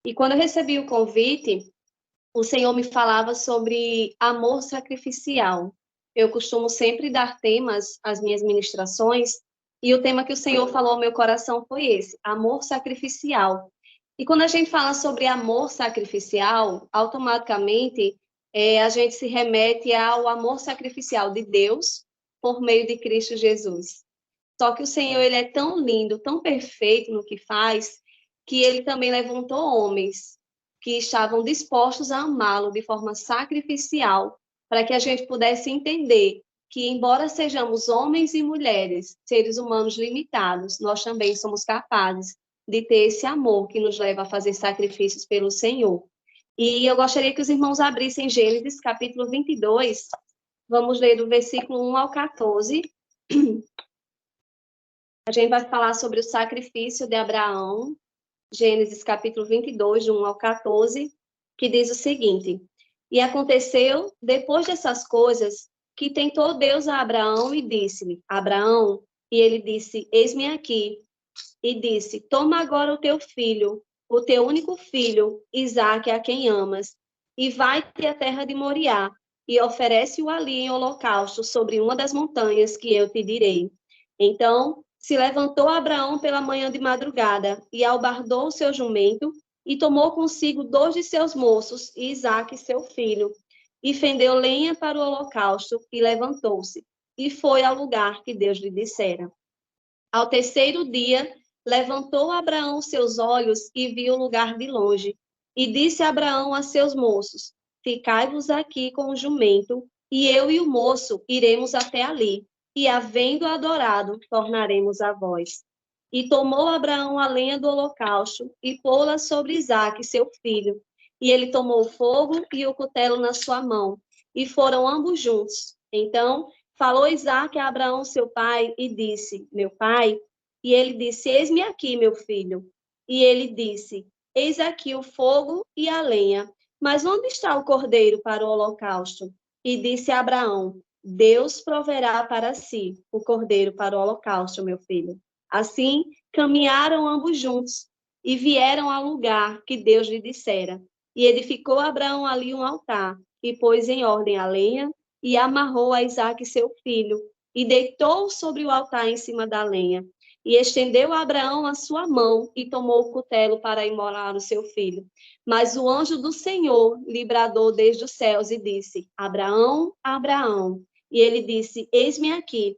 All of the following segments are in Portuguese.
E quando eu recebi o convite, o Senhor me falava sobre amor sacrificial. Eu costumo sempre dar temas às minhas ministrações, e o tema que o Senhor falou ao meu coração foi esse, amor sacrificial. E quando a gente fala sobre amor sacrificial, automaticamente a gente se remete ao amor sacrificial de Deus por meio de Cristo Jesus. Só que o Senhor, ele é tão lindo, tão perfeito no que faz, que ele também levantou homens que estavam dispostos a amá-lo de forma sacrificial, para que a gente pudesse entender que, embora sejamos homens e mulheres, seres humanos limitados, nós também somos capazes de ter esse amor que nos leva a fazer sacrifícios pelo Senhor. E eu gostaria que os irmãos abrissem Gênesis, capítulo 22, vamos ler do versículo 1 ao 14. A gente vai falar sobre o sacrifício de Abraão, Gênesis capítulo 22, de 1 ao 14, que diz o seguinte: E aconteceu, depois dessas coisas, que tentou Deus a Abraão e disse-lhe, Abraão, e ele disse, eis-me aqui. E disse, toma agora o teu filho, o teu único filho, Isaque, a quem amas, e vai-te à terra de Moriá, e oferece-o ali em holocausto sobre uma das montanhas que eu te direi. Então se levantou Abraão pela manhã de madrugada, e albardou o seu jumento, e tomou consigo 2 de seus moços, e Isaque, seu filho, e fendeu lenha para o holocausto, e levantou-se, e foi ao lugar que Deus lhe dissera. Ao terceiro dia, levantou Abraão seus olhos, e viu o lugar de longe, e disse Abraão a seus moços, ficai-vos aqui com o jumento, e eu e o moço iremos até ali, e havendo adorado, tornaremos a vós. E tomou Abraão a lenha do holocausto, e pô-la sobre Isaque, seu filho. E ele tomou o fogo e o cutelo na sua mão, e foram ambos juntos. Então falou Isaque a Abraão, seu pai, e disse, meu pai? E ele disse, eis-me aqui, meu filho. E ele disse, eis aqui o fogo e a lenha, mas onde está o cordeiro para o holocausto? E disse a Abraão, Deus proverá para si o cordeiro para o holocausto, meu filho. Assim, caminharam ambos juntos e vieram ao lugar que Deus lhe dissera. E edificou Abraão ali um altar e pôs em ordem a lenha e amarrou a Isaque, seu filho, e deitou sobre o altar em cima da lenha. E estendeu a Abraão a sua mão e tomou o cutelo para imolar o seu filho. Mas o anjo do Senhor lhe bradou desde os céus e disse, Abraão, Abraão. E ele disse, eis-me aqui.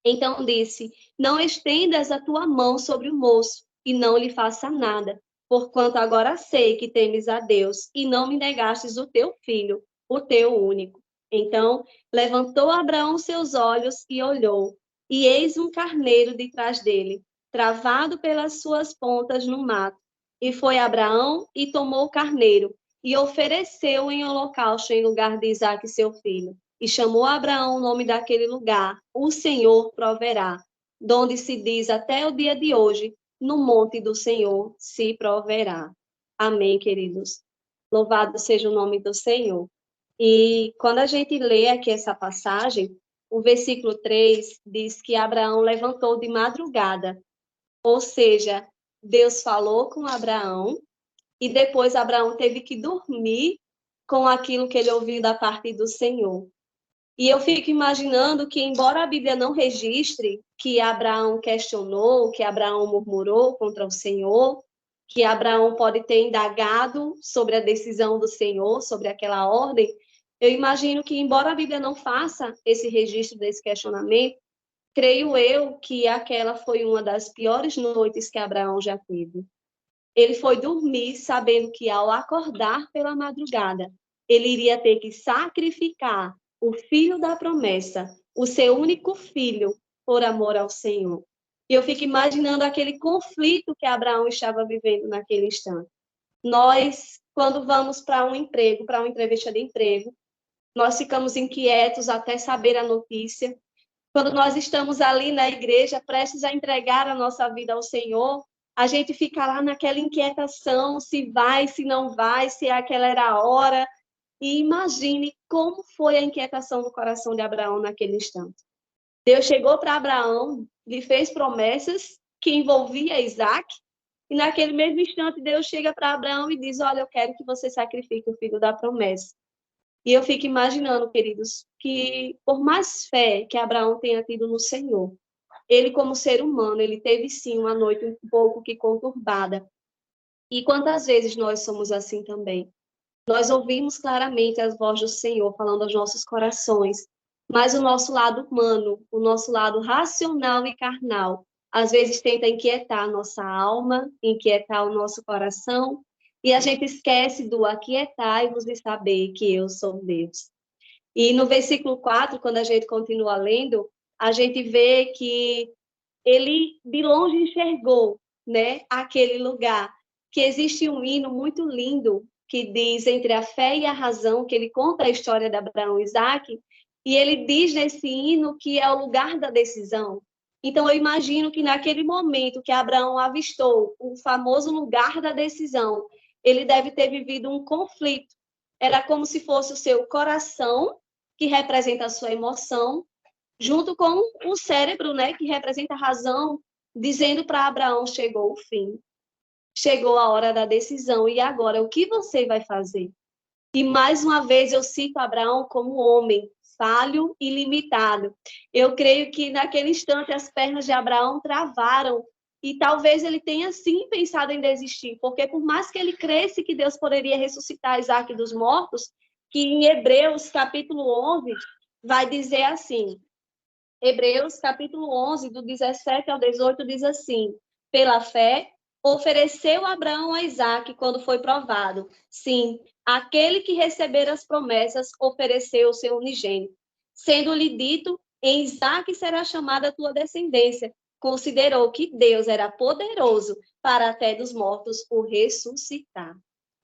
Então disse, não estendas a tua mão sobre o moço, e não lhe faça nada, porquanto agora sei que temes a Deus, e não me negastes o teu filho, o teu único. Então levantou Abraão seus olhos e olhou, e eis um carneiro detrás dele, travado pelas suas pontas no mato. E foi Abraão e tomou o carneiro, e ofereceu em holocausto em lugar de Isaque, seu filho. E chamou Abraão o nome daquele lugar, o Senhor proverá, donde se diz até o dia de hoje, no monte do Senhor se proverá. Amém, queridos. Louvado seja o nome do Senhor. E quando a gente lê aqui essa passagem, o versículo 3 diz que Abraão levantou de madrugada, ou seja, Deus falou com Abraão e depois Abraão teve que dormir com aquilo que ele ouviu da parte do Senhor. E eu fico imaginando que, embora a Bíblia não registre que Abraão questionou, que Abraão murmurou contra o Senhor, que Abraão pode ter indagado sobre a decisão do Senhor, sobre aquela ordem, eu imagino que, embora a Bíblia não faça esse registro desse questionamento, creio eu que aquela foi uma das piores noites que Abraão já teve. Ele foi dormir sabendo que, ao acordar pela madrugada, ele iria ter que sacrificar o filho da promessa, o seu único filho, por amor ao Senhor. E eu fico imaginando aquele conflito que Abraão estava vivendo naquele instante. Nós, quando vamos para um emprego, para uma entrevista de emprego, nós ficamos inquietos até saber a notícia. Quando nós estamos ali na igreja, prestes a entregar a nossa vida ao Senhor, a gente fica lá naquela inquietação, se vai, se não vai, se aquela era a hora. E imagine como foi a inquietação do coração de Abraão naquele instante. Deus chegou para Abraão, lhe fez promessas que envolvia Isaque, E naquele mesmo instante, Deus chega para Abraão e diz: olha, eu quero que você sacrifique o filho da promessa. E eu fico imaginando, queridos, que por mais fé que Abraão tenha tido no Senhor, ele como ser humano, ele teve sim uma noite um pouco que conturbada. E quantas vezes nós somos assim também? Nós ouvimos claramente as vozes do Senhor falando aos nossos corações, mas o nosso lado humano, o nosso lado racional e carnal, às vezes tenta inquietar a nossa alma, inquietar o nosso coração, e a gente esquece do aquietai-vos e saber que eu sou Deus. E no versículo 4, quando a gente continua lendo, a gente vê que ele de longe enxergou, né, aquele lugar, que existe um hino muito lindo que diz entre a fé e a razão, que ele conta a história de Abraão e Isaac, e ele diz nesse hino que é o lugar da decisão. Então eu imagino que naquele momento que Abraão avistou o famoso lugar da decisão, ele deve ter vivido um conflito. Era como se fosse o seu coração, que representa a sua emoção, junto com o cérebro, né, que representa a razão, dizendo para Abraão: chegou o fim, chegou a hora da decisão, e agora o que você vai fazer? E mais uma vez eu cito Abraão como homem falho e limitado. Eu creio que naquele instante as pernas de Abraão travaram, e talvez ele tenha sim pensado em desistir, porque por mais que ele cresce que Deus poderia ressuscitar Isaac dos mortos, que em Hebreus capítulo 11 vai dizer assim: Hebreus, capítulo 11, do 17 ao 18, diz assim: pela fé, ofereceu Abraão a Isaque quando foi provado. Sim, aquele que recebera as promessas ofereceu o seu unigênito. Sendo-lhe dito: em Isaque será chamada a tua descendência. Considerou que Deus era poderoso para até dos mortos o ressuscitar.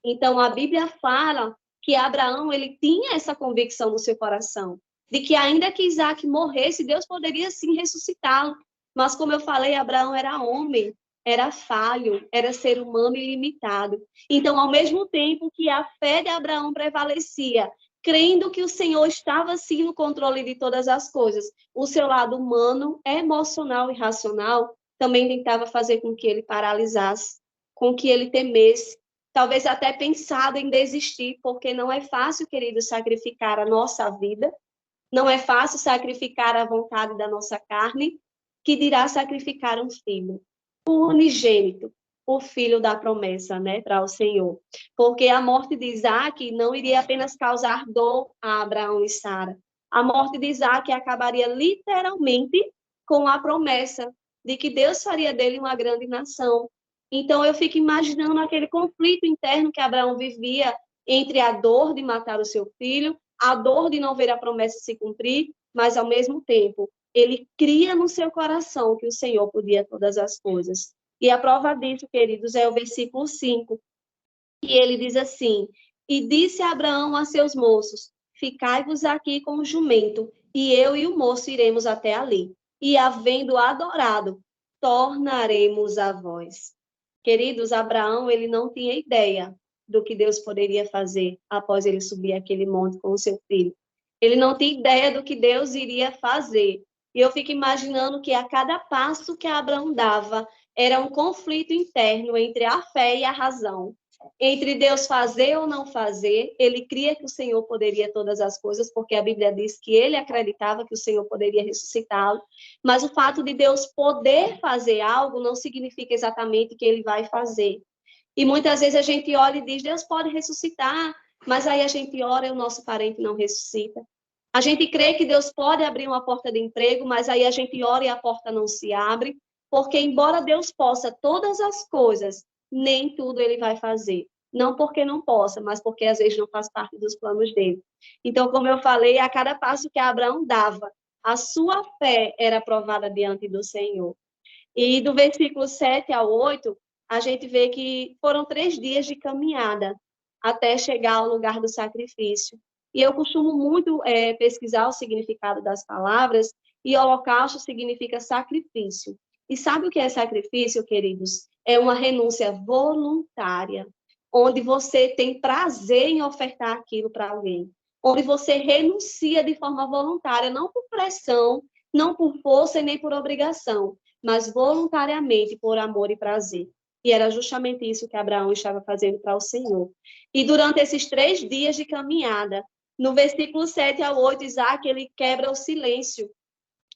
Então, a Bíblia fala que Abraão ele tinha essa convicção no seu coração, de que ainda que Isaac morresse, Deus poderia sim ressuscitá-lo. Mas, como eu falei, Abraão era homem, era falho, era ser humano ilimitado. Então, ao mesmo tempo que a fé de Abraão prevalecia, crendo que o Senhor estava sim no controle de todas as coisas, o seu lado humano, emocional e racional também tentava fazer com que ele paralisasse, com que ele temesse, talvez até pensado em desistir, porque não é fácil, querido, sacrificar a nossa vida, não é fácil sacrificar a vontade da nossa carne, que dirá sacrificar um filho, o unigênito, o filho da promessa, né, para o Senhor. Porque a morte de Isaac não iria apenas causar dor a Abraão e Sara. A morte de Isaac acabaria literalmente com a promessa de que Deus faria dele uma grande nação. Então eu fico imaginando aquele conflito interno que Abraão vivia entre a dor de matar o seu filho, a dor de não ver a promessa se cumprir, mas ao mesmo tempo ele cria no seu coração que o Senhor podia todas as coisas. E a prova disso, queridos, é o versículo 5, que ele diz assim: e disse Abraão a seus moços: ficai-vos aqui com o jumento, e eu e o moço iremos até ali. E havendo adorado, tornaremos a vós. Queridos, Abraão, ele não tinha ideia do que Deus poderia fazer após ele subir aquele monte com o seu filho. Ele não tinha ideia do que Deus iria fazer. E eu fico imaginando que a cada passo que Abraão dava, era um conflito interno entre a fé e a razão. Entre Deus fazer ou não fazer, ele cria que o Senhor poderia todas as coisas, porque a Bíblia diz que ele acreditava que o Senhor poderia ressuscitá-lo, mas o fato de Deus poder fazer algo não significa exatamente que ele vai fazer. E muitas vezes a gente olha e diz: Deus pode ressuscitar, mas aí a gente ora e o nosso parente não ressuscita. A gente crê que Deus pode abrir uma porta de emprego, mas aí a gente ora e a porta não se abre, porque embora Deus possa todas as coisas, nem tudo ele vai fazer. Não porque não possa, mas porque às vezes não faz parte dos planos dele. Então, como eu falei, a cada passo que Abraão dava, a sua fé era provada diante do Senhor. E do versículo 7 ao 8, a gente vê que foram 3 dias de caminhada até chegar ao lugar do sacrifício. E eu costumo muito pesquisar o significado das palavras, e holocausto significa sacrifício. E sabe o que é sacrifício, queridos? É uma renúncia voluntária, onde você tem prazer em ofertar aquilo para alguém, onde você renuncia de forma voluntária, não por pressão, não por força e nem por obrigação, mas voluntariamente por amor e prazer. E era justamente isso que Abraão estava fazendo para o Senhor. E durante esses 3 dias de caminhada, no versículo 7 ao 8, Isaac, ele quebra o silêncio,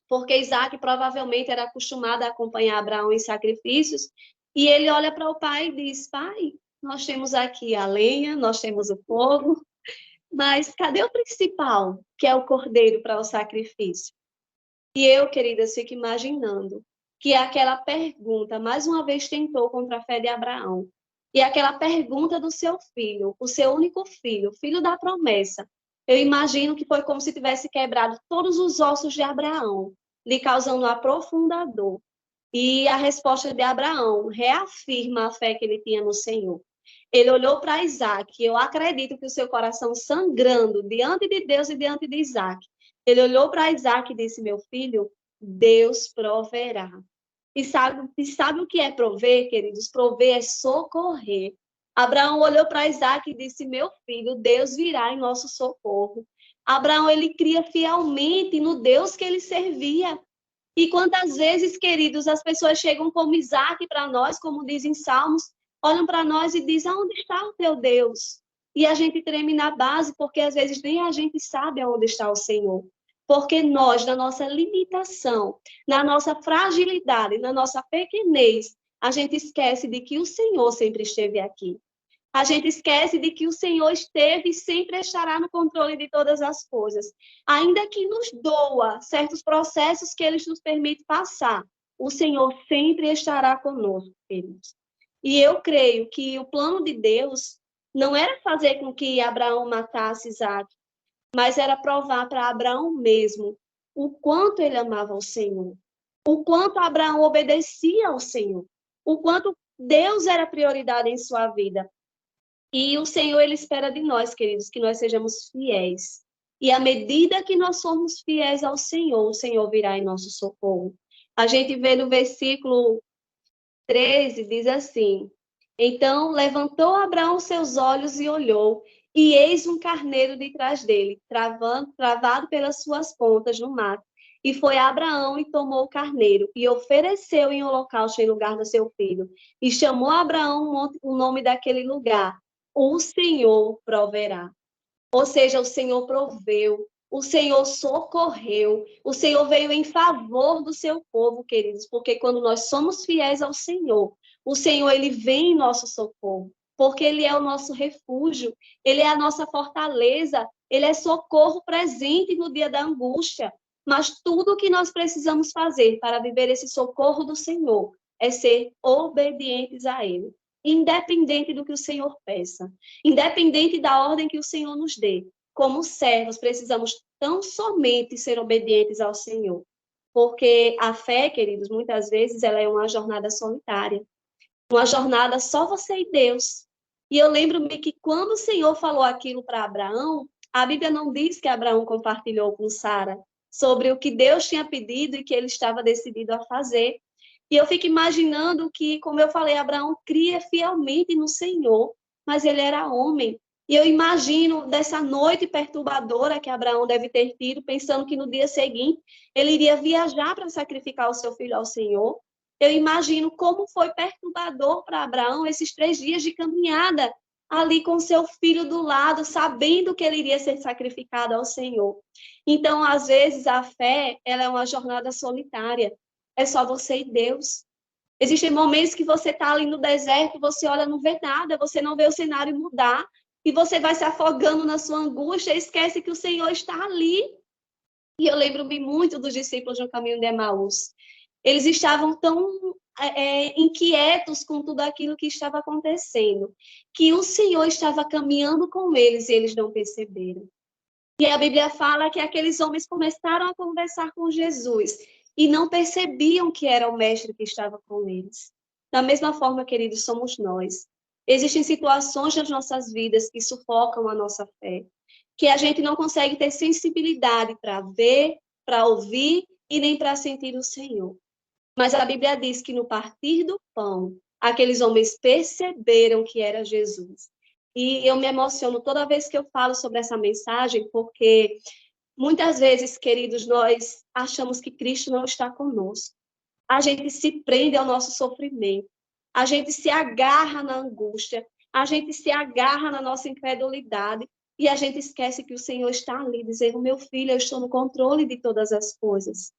porque Isaac provavelmente era acostumado a acompanhar Abraão em sacrifícios, e ele olha para o pai e diz: pai, nós temos aqui a lenha, nós temos o fogo, mas cadê o principal, que é o cordeiro para o sacrifício? E eu, queridas, fico imaginando que aquela pergunta, mais uma vez, tentou contra a fé de Abraão. E aquela pergunta do seu filho, o seu único filho, filho da promessa, eu imagino que foi como se tivesse quebrado todos os ossos de Abraão, lhe causando uma profunda dor. E a resposta de Abraão reafirma a fé que ele tinha no Senhor. Ele olhou para Isaac, eu acredito que o seu coração sangrando diante de Deus e diante de Isaac, ele olhou para Isaac e disse: meu filho, Deus proverá. E sabe o que é prover, queridos? Prover é socorrer. Abraão olhou para Isaac e disse: meu filho, Deus virá em nosso socorro. Abraão, ele cria fielmente no Deus que ele servia. E quantas vezes, queridos, as pessoas chegam como Isaac para nós, como dizem Salmos, olham para nós e dizem: aonde está o teu Deus? E a gente treme na base, porque às vezes nem a gente sabe aonde está o Senhor. Porque nós, na nossa limitação, na nossa fragilidade, na nossa pequenez, a gente esquece de que o Senhor sempre esteve aqui. A gente esquece de que o Senhor esteve e sempre estará no controle de todas as coisas. Ainda que nos doa certos processos que Ele nos permite passar, o Senhor sempre estará conosco, queridos. E eu creio que o plano de Deus não era fazer com que Abraão matasse Isaac, mas era provar para Abraão mesmo o quanto ele amava o Senhor, o quanto Abraão obedecia ao Senhor, o quanto Deus era prioridade em sua vida. E o Senhor, Ele espera de nós, queridos, que nós sejamos fiéis. E à medida que nós somos fiéis ao Senhor, o Senhor virá em nosso socorro. A gente vê no versículo 13, diz assim: então levantou Abraão seus olhos e olhou, e eis um carneiro de trás dele, travado pelas suas pontas no mato. E foi Abraão e tomou o carneiro, e ofereceu em holocausto em lugar do seu filho. E chamou Abraão o nome daquele lugar: o Senhor proverá. Ou seja, o Senhor proveu, o Senhor socorreu, o Senhor veio em favor do seu povo, queridos, porque quando nós somos fiéis ao Senhor, o Senhor, ele vem em nosso socorro, porque ele é o nosso refúgio, ele é a nossa fortaleza, ele é socorro presente no dia da angústia. Mas tudo o que nós precisamos fazer para viver esse socorro do Senhor é ser obedientes a ele, independente do que o Senhor peça, independente da ordem que o Senhor nos dê. Como servos, precisamos tão somente ser obedientes ao Senhor. Porque a fé, queridos, muitas vezes ela é uma jornada solitária. Uma jornada só você e Deus. E eu lembro-me que quando o Senhor falou aquilo para Abraão, a Bíblia não diz que Abraão compartilhou com Sara sobre o que Deus tinha pedido e que ele estava decidido a fazer. E eu fico imaginando que, como eu falei, Abraão cria fielmente no Senhor, mas ele era homem. E eu imagino dessa noite perturbadora que Abraão deve ter tido, pensando que no dia seguinte ele iria viajar para sacrificar o seu filho ao Senhor. Eu imagino como foi perturbador para Abraão esses 3 dias de caminhada ali com seu filho do lado, sabendo que ele iria ser sacrificado ao Senhor. Então, às vezes, a fé ela é uma jornada solitária. É só você e Deus. Existem momentos que você está ali no deserto, você olha, não vê nada, você não vê o cenário mudar, e você vai se afogando na sua angústia e esquece que o Senhor está ali. E eu lembro-me muito dos discípulos no caminho de Emaús. Eles estavam tão inquietos com tudo aquilo que estava acontecendo, que o Senhor estava caminhando com eles e eles não perceberam. E a Bíblia fala que aqueles homens começaram a conversar com Jesus e não percebiam que era o mestre que estava com eles. Da mesma forma, queridos, somos nós. Existem situações nas nossas vidas que sufocam a nossa fé, que a gente não consegue ter sensibilidade para ver, para ouvir e nem para sentir o Senhor. Mas a Bíblia diz que no partir do pão, aqueles homens perceberam que era Jesus. E eu me emociono toda vez que eu falo sobre essa mensagem, porque muitas vezes, queridos, nós achamos que Cristo não está conosco. A gente se prende ao nosso sofrimento. a gente se agarra na angústia, a gente se agarra na nossa incredulidade e a gente esquece que o Senhor está ali, dizendo: meu filho, eu estou no controle de todas as coisas.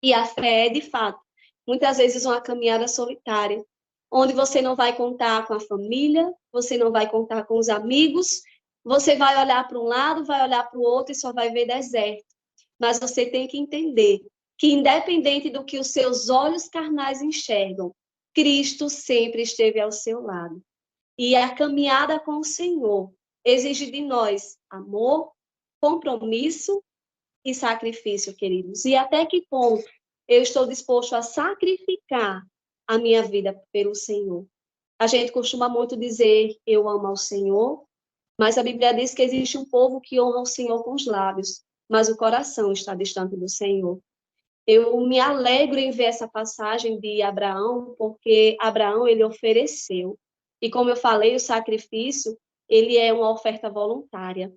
E a fé é, de fato, muitas vezes uma caminhada solitária, onde você não vai contar com a família, você não vai contar com os amigos, você vai olhar para um lado, vai olhar para o outro e só vai ver deserto. Mas você tem que entender que, independente do que os seus olhos carnais enxergam, Cristo sempre esteve ao seu lado. E a caminhada com o Senhor exige de nós amor, compromisso e sacrifício, queridos. E até que ponto eu estou disposto a sacrificar a minha vida pelo Senhor? A gente costuma muito dizer: eu amo ao Senhor, mas a Bíblia diz que existe um povo que honra o Senhor com os lábios, mas o coração está distante do Senhor. Eu me alegro em ver essa passagem de Abraão, porque Abraão, ele ofereceu. E como eu falei, o sacrifício, ele é uma oferta voluntária.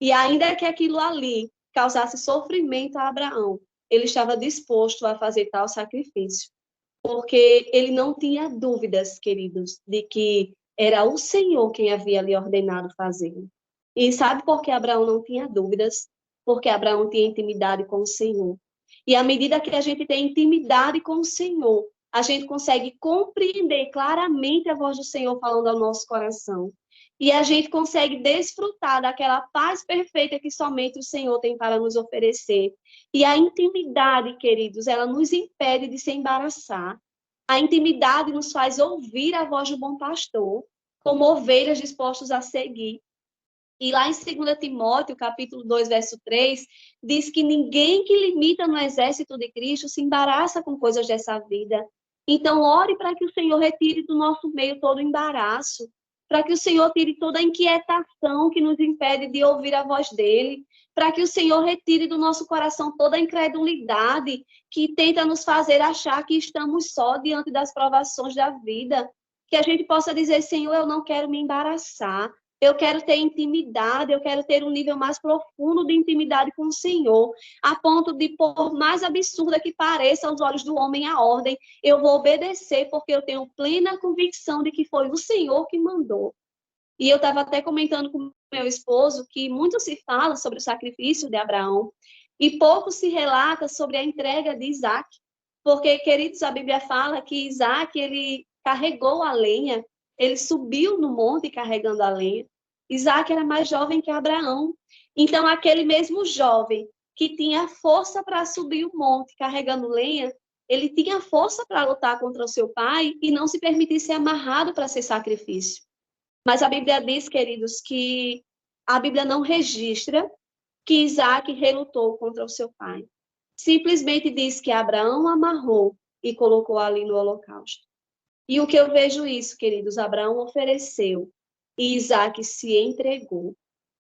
E ainda que aquilo ali causasse sofrimento a Abraão, ele estava disposto a fazer tal sacrifício, porque ele não tinha dúvidas, queridos, de que era o Senhor quem havia lhe ordenado fazer. E sabe por que Abraão não tinha dúvidas? Porque Abraão tinha intimidade com o Senhor. E à medida que a gente tem intimidade com o Senhor, a gente consegue compreender claramente a voz do Senhor falando ao nosso coração. E a gente consegue desfrutar daquela paz perfeita que somente o Senhor tem para nos oferecer. E a intimidade, queridos, ela nos impede de se embaraçar. A intimidade nos faz ouvir a voz do bom pastor, como ovelhas dispostas a seguir. E lá em 2 Timóteo, capítulo 2, verso 3, diz que ninguém que limita no exército de Cristo se embaraça com coisas dessa vida. Então, ore para que o Senhor retire do nosso meio todo o embaraço, para que o Senhor tire toda a inquietação que nos impede de ouvir a voz dele, para que o Senhor retire do nosso coração toda a incredulidade que tenta nos fazer achar que estamos só diante das provações da vida. Que a gente possa dizer: Senhor, eu não quero me embaraçar. Eu quero ter intimidade, eu quero ter um nível mais profundo de intimidade com o Senhor, a ponto de, por mais absurda que pareça aos olhos do homem a ordem, eu vou obedecer, porque eu tenho plena convicção de que foi o Senhor que mandou. E eu estava até comentando com meu esposo que muito se fala sobre o sacrifício de Abraão e pouco se relata sobre a entrega de Isaac, porque, queridos, a Bíblia fala que Isaac, ele carregou a lenha, ele subiu no monte carregando a lenha. Isaac era mais jovem que Abraão. Então, aquele mesmo jovem que tinha força para subir o monte carregando lenha, ele tinha força para lutar contra o seu pai e não se permitir ser amarrado para ser sacrifício. Mas a Bíblia diz, queridos, que a Bíblia não registra que Isaac relutou contra o seu pai. Simplesmente diz que Abraão amarrou e colocou ali no holocausto. E o que eu vejo isso, queridos, Abraão ofereceu e Isaac se entregou.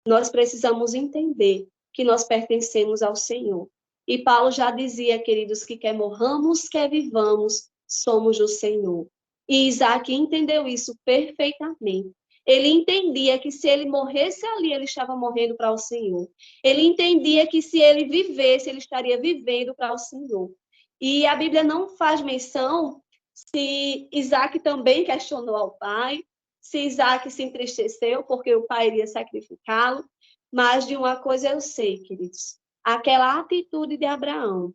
Nós precisamos entender que nós pertencemos ao Senhor. E Paulo já dizia, queridos, que quer morramos, quer vivamos, somos do Senhor. E Isaac entendeu isso perfeitamente. Ele entendia que se ele morresse ali, ele estava morrendo para o Senhor. Ele entendia que se ele vivesse, ele estaria vivendo para o Senhor. E a Bíblia não faz menção se Isaac também questionou ao pai, se Isaac se entristeceu porque o pai iria sacrificá-lo, mas de uma coisa eu sei, queridos, aquela atitude de Abraão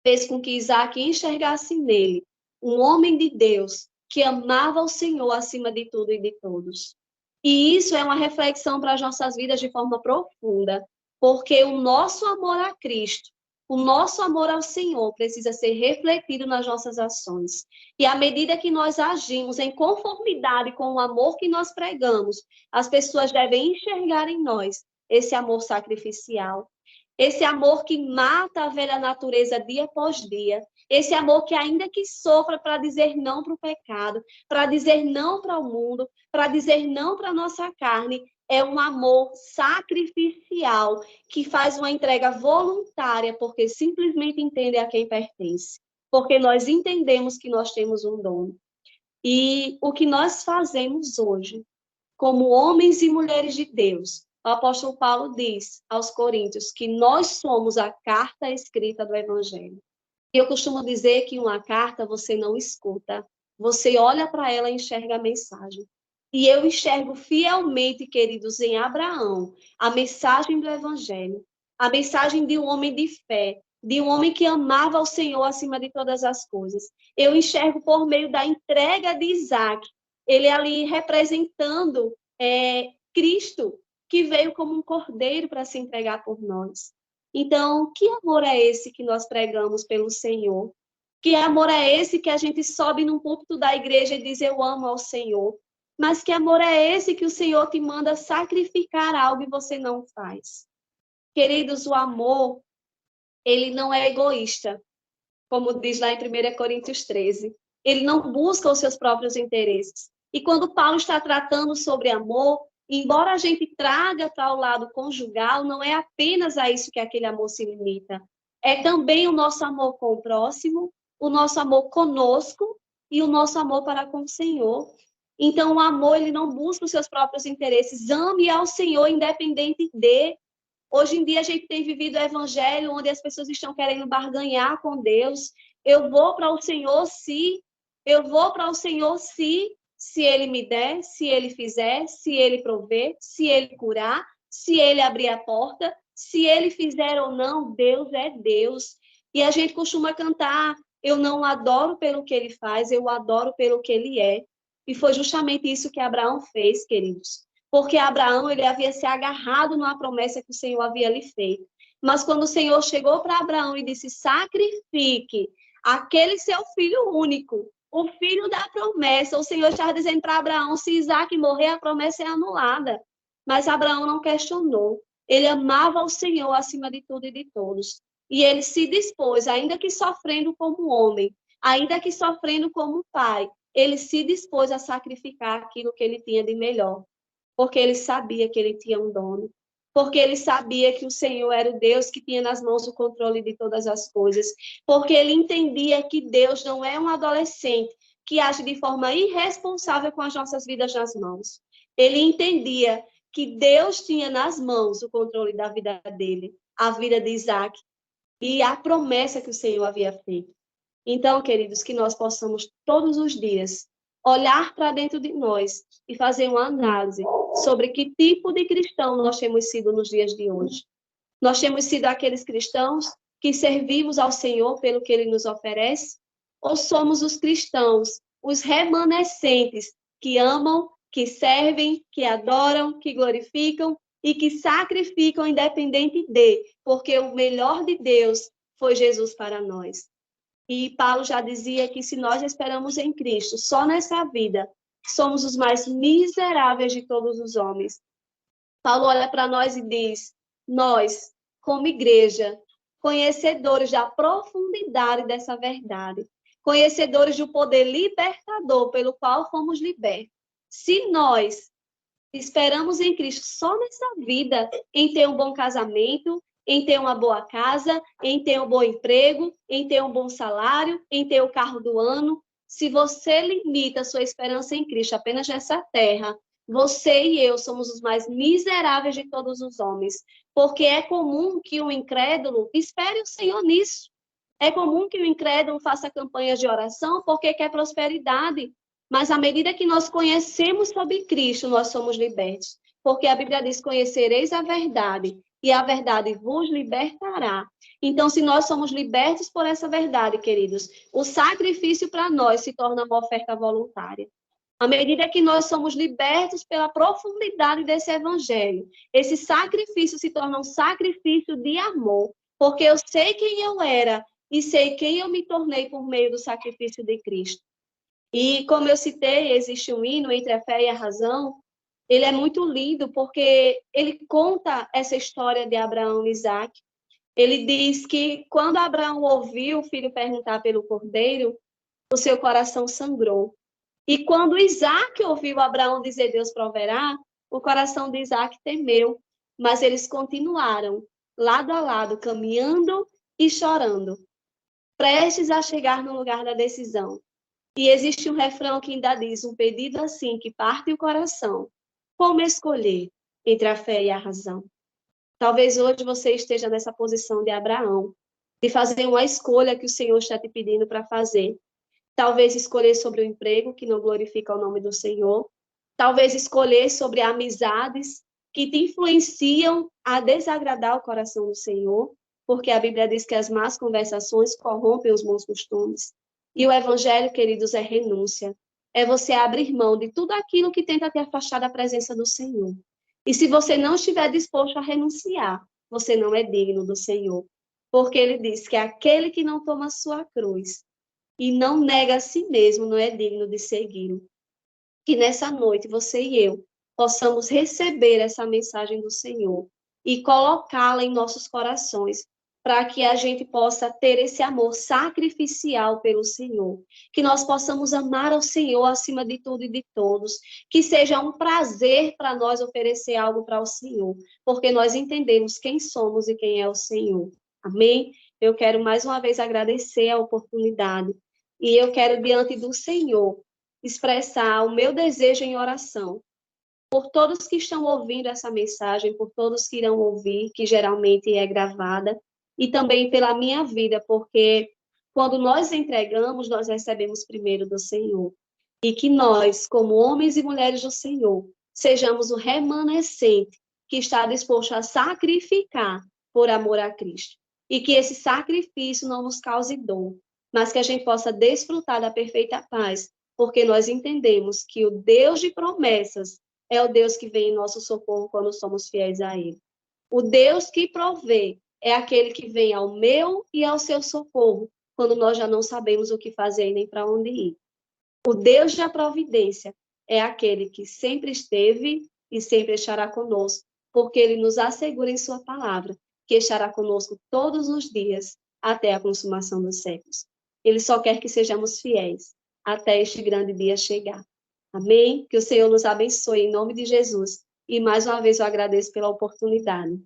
fez com que Isaac enxergasse nele um homem de Deus que amava o Senhor acima de tudo e de todos. E isso é uma reflexão para as nossas vidas de forma profunda, porque o nosso amor a Cristo, o nosso amor ao Senhor precisa ser refletido nas nossas ações. E à medida que nós agimos em conformidade com o amor que nós pregamos, as pessoas devem enxergar em nós esse amor sacrificial, esse amor que mata a velha natureza dia após dia, esse amor que ainda que sofra para dizer não para o pecado, para dizer não para o mundo, para dizer não para a nossa carne, é um amor sacrificial que faz uma entrega voluntária, porque simplesmente entende a quem pertence. Porque nós entendemos que nós temos um dom. E o que nós fazemos hoje, como homens e mulheres de Deus, o apóstolo Paulo diz aos Coríntios que nós somos a carta escrita do Evangelho. E eu costumo dizer que uma carta você não escuta, Você olha para ela e enxerga a mensagem. E eu enxergo fielmente, queridos, em Abraão, a mensagem do Evangelho, a mensagem de um homem de fé, de um homem que amava o Senhor acima de todas as coisas. Eu enxergo por meio da entrega de Isaac, ele ali representando Cristo, que veio como um cordeiro para se entregar por nós. Então, que amor é esse que nós pregamos pelo Senhor? Que amor é esse que a gente sobe num púlpito da igreja e diz, eu amo ao Senhor? Mas que amor é esse que o Senhor te manda sacrificar algo e você não faz? Queridos, o amor, ele não é egoísta, como diz lá em 1 Coríntios 13. Ele não busca os seus próprios interesses. E quando Paulo está tratando sobre amor, embora a gente traga para o lado conjugal, não é apenas a isso que aquele amor se limita. É também o nosso amor com o próximo, o nosso amor conosco e o nosso amor para com o Senhor. Então, o amor, ele não busca os seus próprios interesses. Ame ao Senhor independente de. Hoje em dia a gente tem vivido o evangelho onde as pessoas estão querendo barganhar com Deus. Eu vou para o Senhor eu vou para o Senhor se Ele me der, se Ele fizer, se Ele prover, se Ele curar, se Ele abrir a porta, se Ele fizer ou não, Deus é Deus. E a gente costuma cantar, eu não o adoro pelo que Ele faz, eu o adoro pelo que Ele é. E foi justamente isso que Abraão fez, queridos. Porque Abraão, ele havia se agarrado numa promessa que o Senhor havia lhe feito. Mas quando o Senhor chegou para Abraão e disse, sacrifique aquele seu filho único, o filho da promessa, o Senhor estava dizendo para Abraão, se Isaac morrer, a promessa é anulada. Mas Abraão não questionou. Ele amava o Senhor acima de tudo e de todos. E ele se dispôs, ainda que sofrendo como homem, ainda que sofrendo como pai, ele se dispôs a sacrificar aquilo que ele tinha de melhor. Porque ele sabia que ele tinha um dono, porque ele sabia que o Senhor era o Deus que tinha nas mãos o controle de todas as coisas, porque ele entendia que Deus não é um adolescente que age de forma irresponsável com as nossas vidas nas mãos. Ele entendia que Deus tinha nas mãos o controle da vida dele, a vida de Isaac e a promessa que o Senhor havia feito. Então, queridos, que nós possamos todos os dias olhar para dentro de nós e fazer uma análise sobre que tipo de cristão nós temos sido nos dias de hoje. Nós temos sido aqueles cristãos que servimos ao Senhor pelo que Ele nos oferece? Ou somos os cristãos, os remanescentes, que amam, que servem, que adoram, que glorificam e que sacrificam independente de, porque o melhor de Deus foi Jesus para nós. E Paulo já dizia que se nós esperamos em Cristo, só nessa vida, somos os mais miseráveis de todos os homens. Paulo olha para nós e diz, nós, como igreja, conhecedores da profundidade dessa verdade, conhecedores do poder libertador pelo qual fomos libertos, se nós esperamos em Cristo só nessa vida, em ter um bom casamento, em ter uma boa casa, em ter um bom emprego, em ter um bom salário, em ter o carro do ano. Se você limita a sua esperança em Cristo apenas nessa terra, você e eu somos os mais miseráveis de todos os homens, porque é comum que o incrédulo espere o Senhor nisso. É comum que o incrédulo faça campanhas de oração porque quer prosperidade. Mas à medida que nós conhecemos sobre Cristo, nós somos libertos. Porque a Bíblia diz, conhecereis a verdade, e a verdade vos libertará. Então, se nós somos libertos por essa verdade, queridos, o sacrifício para nós se torna uma oferta voluntária. À medida que nós somos libertos pela profundidade desse evangelho, esse sacrifício se torna um sacrifício de amor, porque eu sei quem eu era e sei quem eu me tornei por meio do sacrifício de Cristo. E, como eu citei, existe um hino entre a fé e a razão. Ele é muito lindo porque ele conta essa história de Abraão e Isaac. Ele diz que quando Abraão ouviu o filho perguntar pelo cordeiro, o seu coração sangrou. E quando Isaac ouviu Abraão dizer Deus proverá, o coração de Isaac temeu. Mas eles continuaram, lado a lado, caminhando e chorando, prestes a chegar no lugar da decisão. E existe um refrão que ainda diz, um pedido assim que parte o coração. Como escolher entre a fé e a razão? Talvez hoje você esteja nessa posição de Abraão, de fazer uma escolha que o Senhor está te pedindo para fazer. talvez escolher sobre o emprego que não glorifica o nome do Senhor, talvez escolher sobre amizades que te influenciam a desagradar o coração do Senhor, porque a Bíblia diz que as más conversações corrompem os bons costumes. E o evangelho, queridos, é renúncia. É você abrir mão de tudo aquilo que tenta te afastar da presença do Senhor. E se você não estiver disposto a renunciar, você não é digno do Senhor. Porque ele diz que aquele que não toma a sua cruz e não nega a si mesmo não é digno de segui-lo. Que nessa noite você e eu possamos receber essa mensagem do Senhor e colocá-la em nossos corações, para que a gente possa ter esse amor sacrificial pelo Senhor, que nós possamos amar ao Senhor acima de tudo e de todos, que seja um prazer para nós oferecer algo para o Senhor, porque nós entendemos quem somos e quem é o Senhor. Amém? Eu quero mais uma vez agradecer a oportunidade e eu quero diante do Senhor expressar o meu desejo em oração por todos que estão ouvindo essa mensagem, por todos que irão ouvir, que geralmente é gravada, e também pela minha vida, porque quando nós entregamos, nós recebemos primeiro do Senhor. E que nós, como homens e mulheres do Senhor, sejamos o remanescente que está disposto a sacrificar por amor a Cristo. E que esse sacrifício não nos cause dor, mas que a gente possa desfrutar da perfeita paz, porque nós entendemos que o Deus de promessas é o Deus que vem em nosso socorro quando somos fiéis a Ele. O Deus que provê é aquele que vem ao meu e ao seu socorro, quando nós já não sabemos o que fazer nem para onde ir. O Deus da providência é aquele que sempre esteve e sempre estará conosco, porque Ele nos assegura em sua palavra que estará conosco todos os dias até a consumação dos séculos. Ele só quer que sejamos fiéis até este grande dia chegar. Amém? Que o Senhor nos abençoe em nome de Jesus. E mais uma vez eu agradeço pela oportunidade.